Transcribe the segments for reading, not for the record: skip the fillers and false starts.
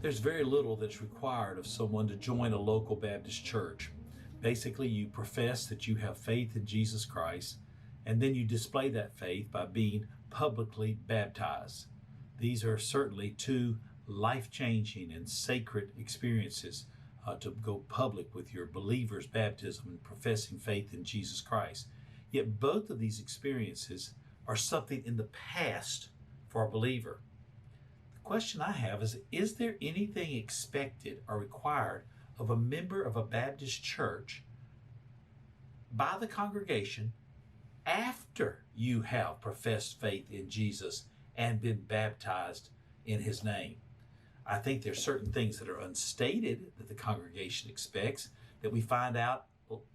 There's very little that's required of someone to join a local Baptist church. Basically, you profess that you have faith in Jesus Christ, and then you display that faith by being publicly baptized. These are certainly two life-changing and sacred experiences to go public with your believer's baptism and professing faith in Jesus Christ. Yet both of these experiences are something in the past for a believer. The question I have is there anything expected or required of a member of a Baptist church by the congregation after you have professed faith in Jesus and been baptized in his name? I think there's certain things that are unstated that the congregation expects that we find out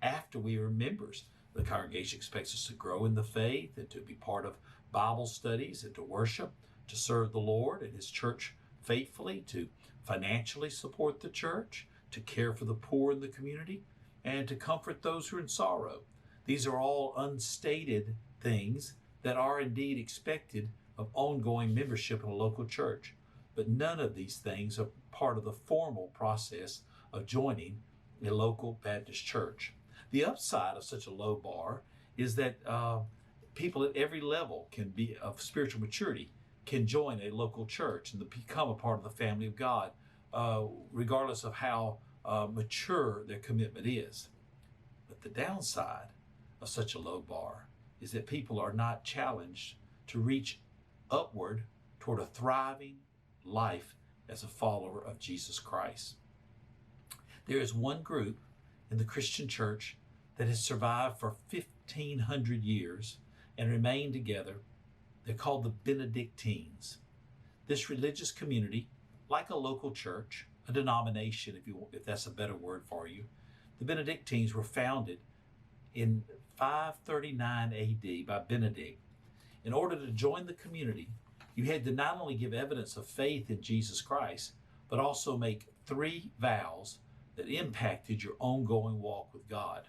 after we are members. The congregation expects us to grow in the faith and to be part of Bible studies and to worship, to serve the Lord and his church faithfully, to financially support the church, to care for the poor in the community, and to comfort those who are in sorrow. These are all unstated things that are indeed expected of ongoing membership in a local church. But none of these things are part of the formal process of joining a local Baptist church. The upside of such a low bar is that people at every level of spiritual maturity can join a local church and become a part of the family of God, regardless of how mature their commitment is. But the downside of such a low bar is that people are not challenged to reach upward toward a thriving life as a follower of Jesus Christ. There is one group in the Christian church that has survived for 1,500 years and remained together. They're called the Benedictines. This religious community, like a local church, a denomination, if that's a better word for you, the Benedictines were founded in 539 AD by Benedict. In order to join the community, you had to not only give evidence of faith in Jesus Christ, but also make 3 vows that impacted your ongoing walk with God.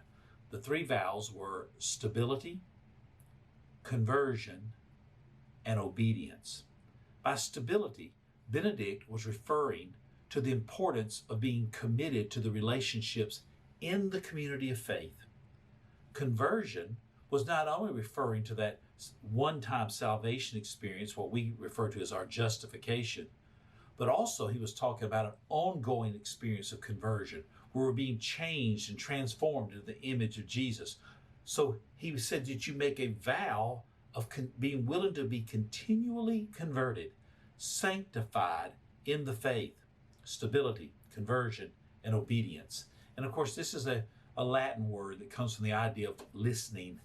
The 3 vows were stability, conversion, and obedience. By stability, Benedict was referring to the importance of being committed to the relationships in the community of faith. Conversion was not only referring to that one-time salvation experience, what we refer to as our justification, but also he was talking about an ongoing experience of conversion where we're being changed and transformed into the image of Jesus. So he said that you make a vow of being willing to be continually converted, sanctified in the faith, stability, conversion, and obedience. And of course, this is a Latin word that comes from the idea of listening,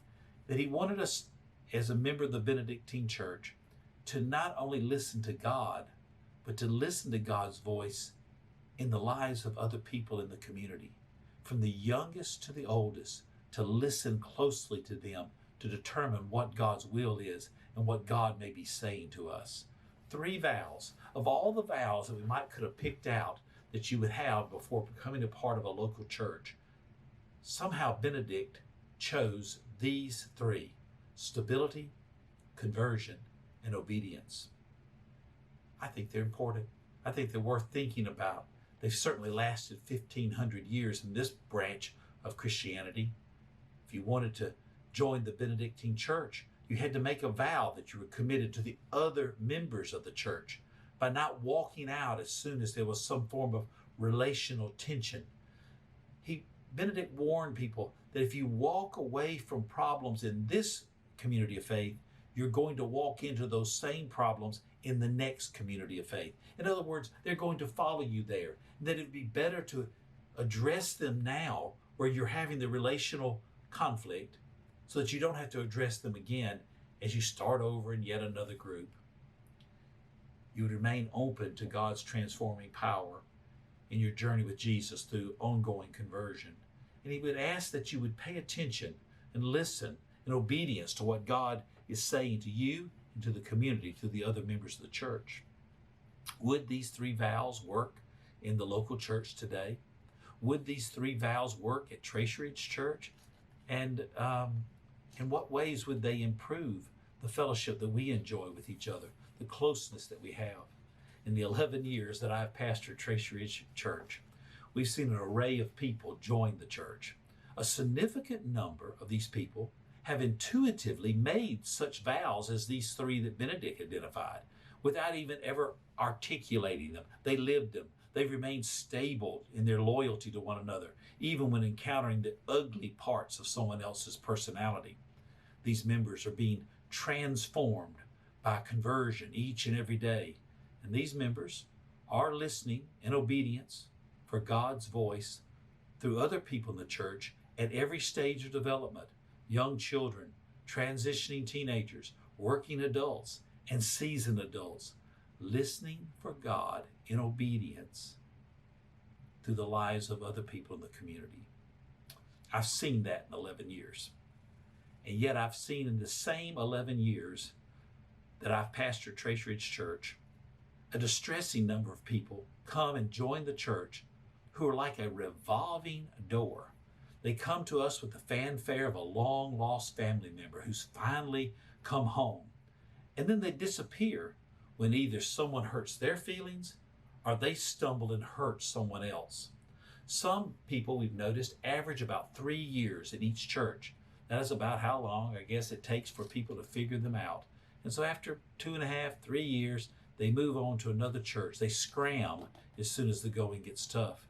that he wanted us as a member of the Benedictine church to not only listen to God, but to listen to God's voice in the lives of other people in the community, from the youngest to the oldest, to listen closely to them to determine what God's will is and what God may be saying to us. 3 vows. Of all the vows that we could have picked out that you would have before becoming a part of a local church, somehow Benedict chose these 3: stability, conversion, and obedience. I think they're important. I think they're worth thinking about. They've certainly lasted 1,500 years in this branch of Christianity. If you wanted to join the Benedictine church, you had to make a vow that you were committed to the other members of the church by not walking out as soon as there was some form of relational tension. Benedict warned people that if you walk away from problems in this community of faith, you're going to walk into those same problems in the next community of faith. In other words, they're going to follow you there. And that it'd be better to address them now where you're having the relational conflict so that you don't have to address them again as you start over in yet another group. You would remain open to God's transforming power in your journey with Jesus through ongoing conversion. And he would ask that you would pay attention and listen in obedience to what God is saying to you and to the community, to the other members of the church. Would these 3 vows work in the local church today? Would these 3 vows work at Trace Ridge Church? And in what ways would they improve the fellowship that we enjoy with each other, the closeness that we have? In the 11 years that I've pastored Tracy Ridge Church, we've seen an array of people join the church. A significant number of these people have intuitively made such vows as these three that Benedict identified, without even ever articulating them. They lived them. They've remained stable in their loyalty to one another, even when encountering the ugly parts of someone else's personality. These members are being transformed by conversion each and every day. And these members are listening in obedience for God's voice through other people in the church at every stage of development: young children, transitioning teenagers, working adults, and seasoned adults, listening for God in obedience through the lives of other people in the community. I've seen that in 11 years. And yet I've seen in the same 11 years that I've pastored Tracy Ridge Church, a distressing number of people come and join the church who are like a revolving door. They come to us with the fanfare of a long-lost family member who's finally come home. And then they disappear when either someone hurts their feelings or they stumble and hurt someone else. Some people, we've noticed, average about 3 years in each church. That is about how long, I guess, it takes for people to figure them out. And so after 2.5, 3 years, they move on to another church. They scram as soon as the going gets tough.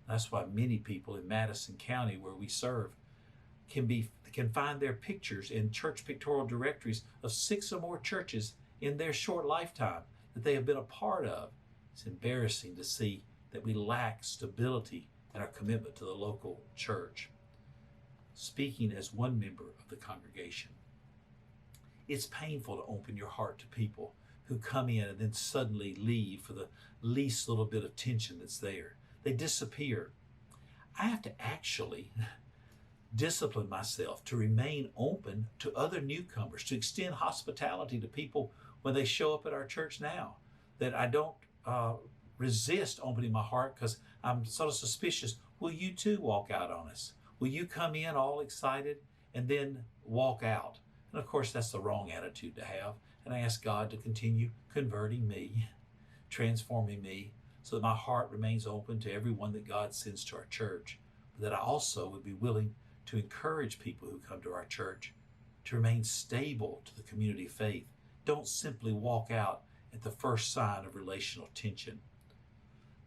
That's why many people in Madison County, where we serve, can find their pictures in church pictorial directories of 6 or more churches in their short lifetime that they have been a part of. It's embarrassing to see that we lack stability in our commitment to the local church. Speaking as one member of the congregation, it's painful to open your heart to people who come in and then suddenly leave for the least little bit of tension that's there. They disappear. I have to actually discipline myself to remain open to other newcomers, to extend hospitality to people when they show up at our church now, that I don't resist opening my heart because I'm sort of suspicious. Will you too walk out on us? Will you come in all excited and then walk out? And of course, that's the wrong attitude to have. And I ask God to continue converting me, transforming me, so that my heart remains open to everyone that God sends to our church, but that I also would be willing to encourage people who come to our church to remain stable to the community of faith. Don't simply walk out at the first sign of relational tension.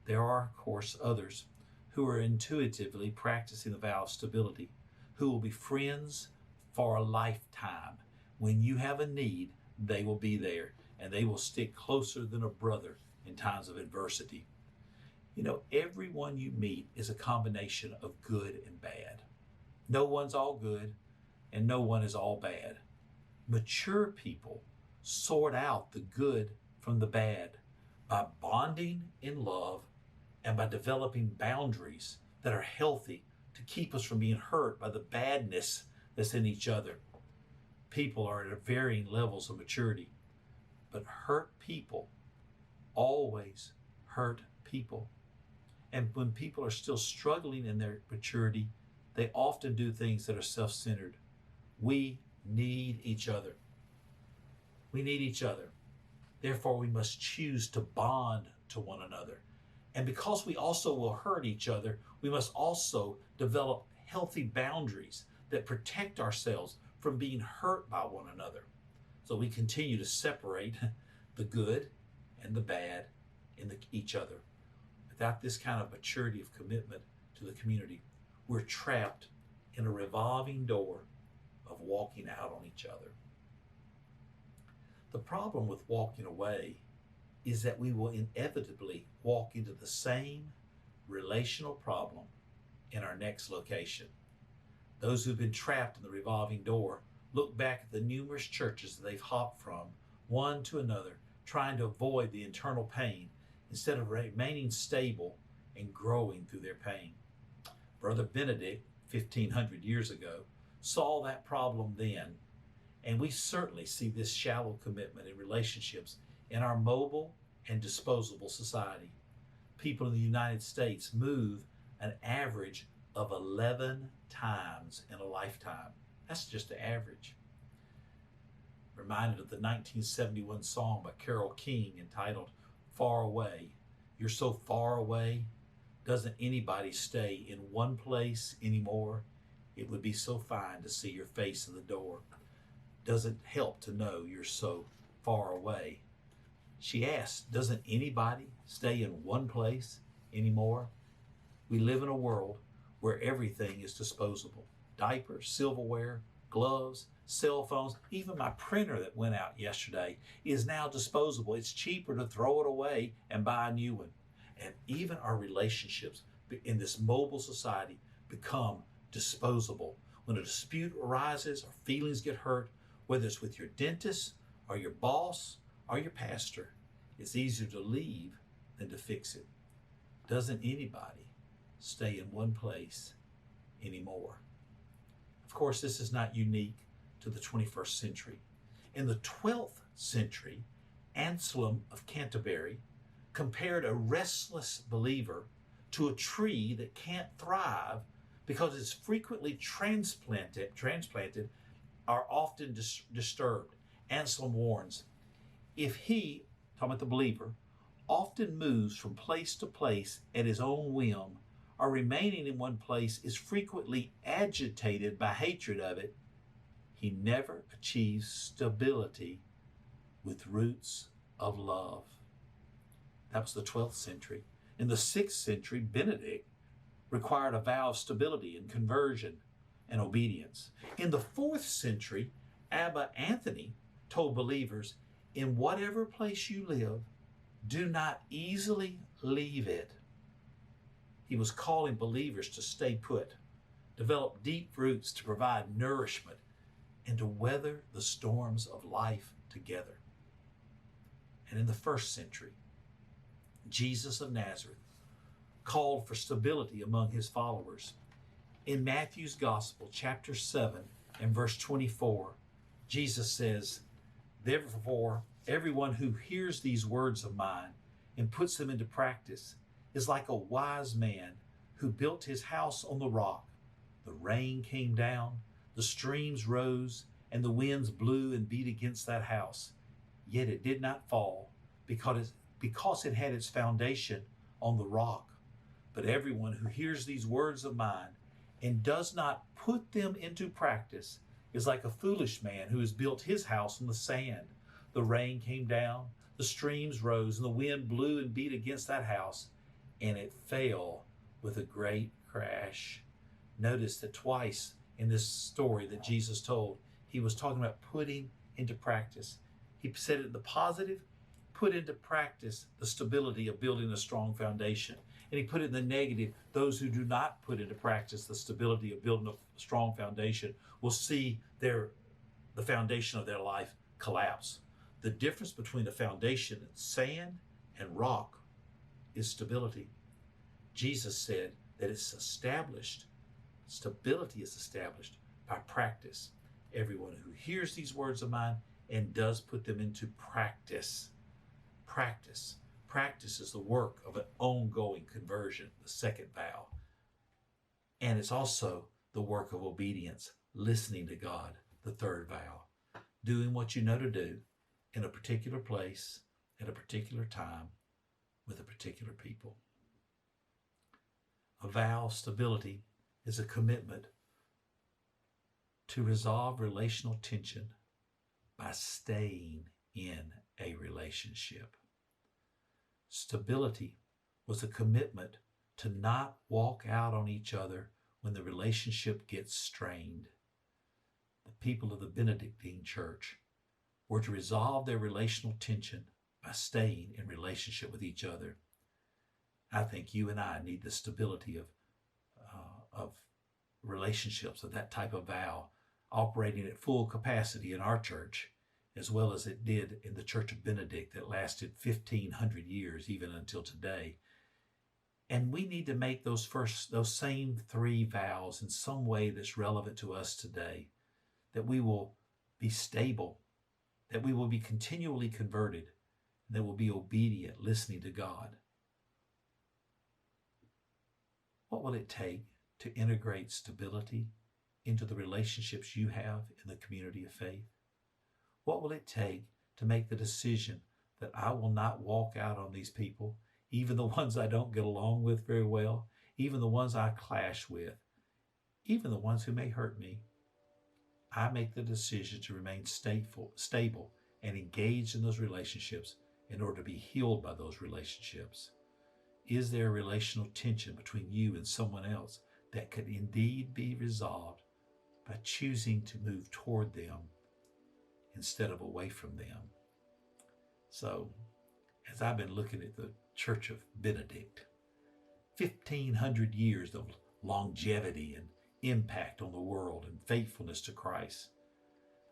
There are, of course, others who are intuitively practicing the vow of stability, who will be friends for a lifetime. When you have a need, they will be there, and they will stick closer than a brother in times of adversity. You know, everyone you meet is a combination of good and bad. No one's all good, and no one is all bad. Mature people sort out the good from the bad by bonding in love and by developing boundaries that are healthy to keep us from being hurt by the badness that's in each other. People are at varying levels of maturity, but hurt people always hurt people. And when people are still struggling in their maturity, they often do things that are self-centered. We need each other. We need each other. Therefore, we must choose to bond to one another. And because we also will hurt each other, we must also develop healthy boundaries that protect ourselves from being hurt by one another. So we continue to separate the good and the bad in each other. Without this kind of maturity of commitment to the community, we're trapped in a revolving door of walking out on each other. The problem with walking away is that we will inevitably walk into the same relational problem in our next location. Those who've been trapped in the revolving door look back at the numerous churches that they've hopped from one to another, trying to avoid the internal pain instead of remaining stable and growing through their pain. Brother Benedict, 1,500 years ago, saw that problem then, and we certainly see this shallow commitment in relationships in our mobile and disposable society. People in the United States move an average of 11 times in a lifetime. That's just the average. Reminded of the 1971 song by Carole King entitled far away. You're so far away. Doesn't anybody stay in one place anymore? It would be so fine to see your face in the door. Doesn't help to know you're so far away. She asked, doesn't anybody stay in one place anymore? We live in a world where everything is disposable. Diapers, silverware, gloves, cell phones, even my printer that went out yesterday is now disposable. It's cheaper to throw it away and buy a new one. And even our relationships in this mobile society become disposable. When a dispute arises or feelings get hurt, whether it's with your dentist or your boss or your pastor, it's easier to leave than to fix it. Doesn't anybody stay in one place anymore? Of course, this is not unique to the 21st century. In the 12th century, Anselm of Canterbury compared a restless believer to a tree that can't thrive because it's frequently transplanted are often disturbed. Anselm warns, if he, talking about the believer, often moves from place to place at his own whim, or remaining in one place is frequently agitated by hatred of it, he never achieves stability with roots of love. That was the 12th century. In the 6th century, Benedict required a vow of stability and conversion and obedience. In the 4th century, Abba Anthony told believers, in whatever place you live, do not easily leave it. He was calling believers to stay put, develop deep roots to provide nourishment, and to weather the storms of life together. And in the 1st century, Jesus of Nazareth called for stability among his followers. In Matthew's Gospel, chapter 7 and verse 24, Jesus says, therefore, everyone who hears these words of mine and puts them into practice is like a wise man who built his house on the rock. The rain came down, the streams rose, and the winds blew and beat against that house. Yet it did not fall because it had its foundation on the rock. But everyone who hears these words of mine and does not put them into practice is like a foolish man who has built his house on the sand. The rain came down, the streams rose, and the wind blew and beat against that house, and it fell with a great crash. Notice that twice in this story that Jesus told, he was talking about putting into practice. He said it in the positive, put into practice the stability of building a strong foundation. And he put it in the negative, those who do not put into practice the stability of building a strong foundation will see the foundation of their life collapse. The difference between the foundation in sand and rock is stability. Jesus said that it's established, stability is established by practice. Everyone who hears these words of mine and does put them into practice. Practice is the work of an ongoing conversion, the second vow. And it's also the work of obedience, listening to God, the third vow. Doing what you know to do in a particular place, at a particular time, with a particular people. A vow of stability is a commitment to resolve relational tension by staying in a relationship. Stability was a commitment to not walk out on each other when the relationship gets strained. The people of the Benedictine Church were to resolve their relational tension by staying in relationship with each other. I think you and I need the stability of relationships, of that type of vow, operating at full capacity in our church, as well as it did in the Church of Benedict that lasted 1,500 years, even until today. And we need to make those same three vows in some way that's relevant to us today, that we will be stable, that we will be continually converted, and that we'll be obedient, listening to God. What will it take to integrate stability into the relationships you have in the community of faith? What will it take to make the decision that I will not walk out on these people, even the ones I don't get along with very well, even the ones I clash with, even the ones who may hurt me. I make the decision to remain stable and engaged in those relationships in order to be healed by those relationships. Is there a relational tension between you and someone else that could indeed be resolved by choosing to move toward them instead of away from them? So, as I've been looking at the Church of Benedict, 1,500 years of longevity and impact on the world and faithfulness to Christ,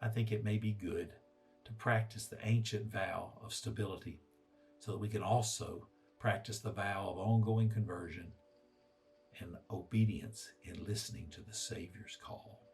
I think it may be good to practice the ancient vow of stability so that we can also practice the vow of ongoing conversion and obedience in listening to the Savior's call.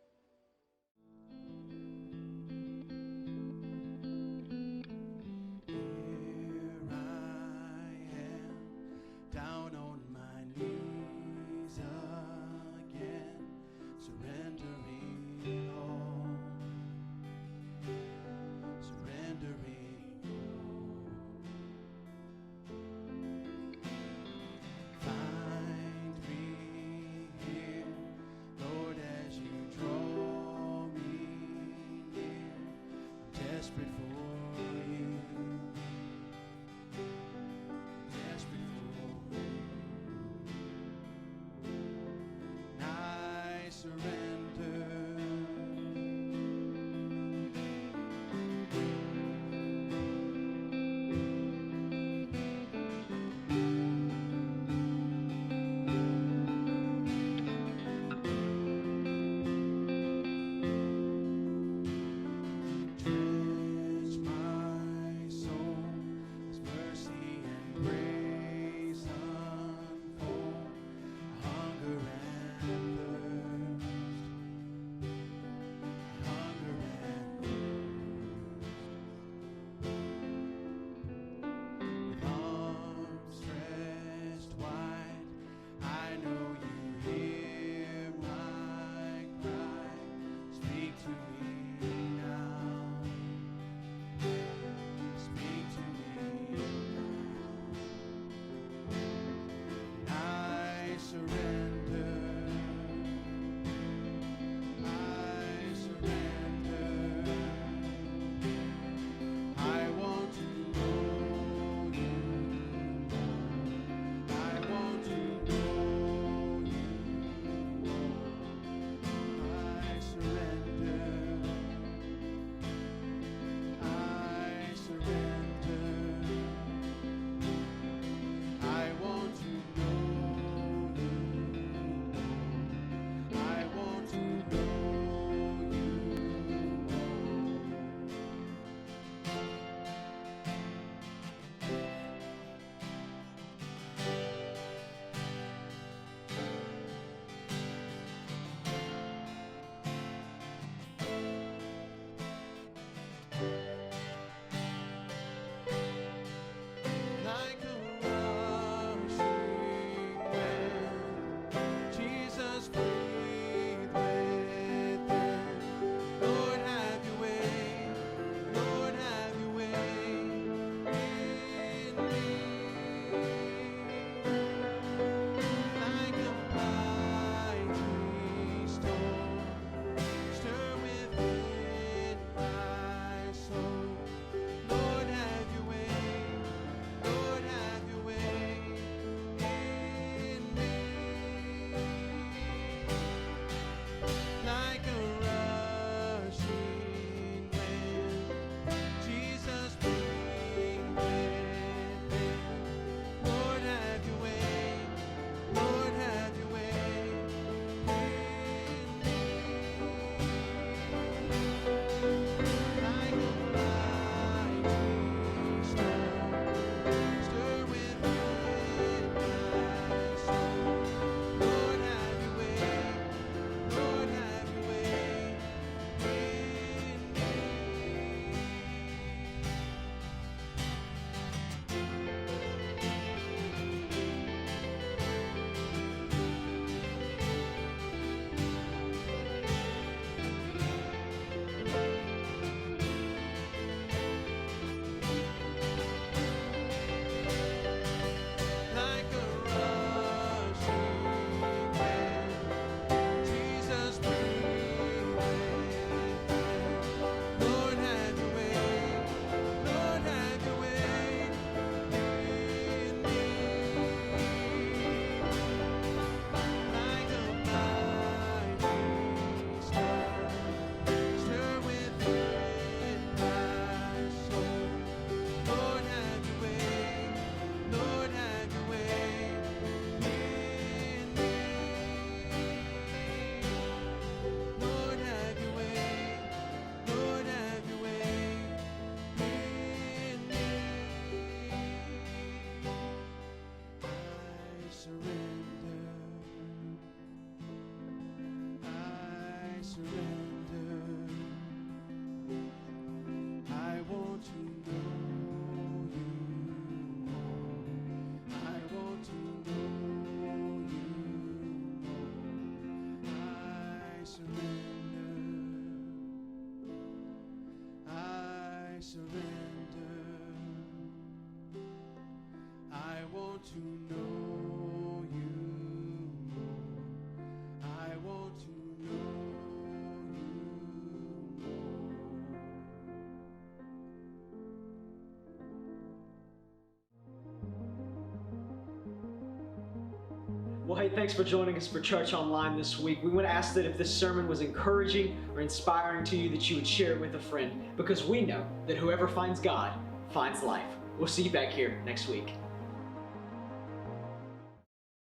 surrender. I want to know you more. I want to know you more. Well, hey, thanks for joining us for Church Online this week. We want to ask that if this sermon was encouraging or inspiring to you, that you would share it with a friend, because we know that whoever finds God finds life. We'll see you back here next week.